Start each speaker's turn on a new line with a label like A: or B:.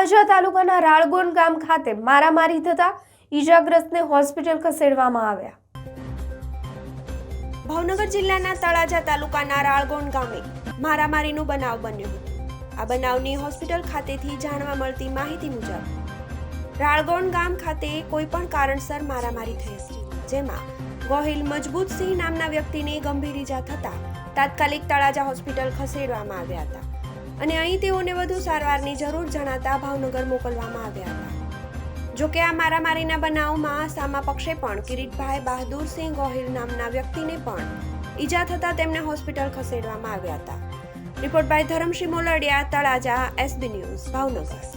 A: તળાજા તાલુકાના રાળગોન ગામ ખાતે મારામારી થતા ઈજાગ્રસ્તને હોસ્પિટલ ખસેડવામાં આવ્યા।
B: ભાવનગર જિલ્લાના તળાજા તાલુકાના રાળગોન ગામે મારામારીનો બનાવ બન્યો હતો। આ બનાવની હોસ્પિટલ ખાતેથી જાણવા મળતી માહિતી મુજબ રાળગોન ગામ ખાતે કોઈ પણ કારણસર મારામારી થઈ હતી, જેમાં ગોહિલ મજબૂતસિંહ નામના વ્યક્તિને ગંભીર ઈજા થતા તાત્કાલિક તળાજા હોસ્પિટલ ખસેડવામાં આવ્યા હતા અને અહીં તેઓને વધુ સારવારની જરૂર જણાતા ભાવનગર મોકલવામાં આવ્યા હતા। જોકે આ મારામારીના બનાવમાં સામા પક્ષે પણ કિરીટભાઈ બહાદુરસિંહ ગોહિલ નામના વ્યક્તિને પણ ઈજા થતા તેમને હોસ્પિટલ ખસેડવામાં આવ્યા હતા। Report by Dharamsinh Moldiya, Talaja, SB news, Bhavnagar.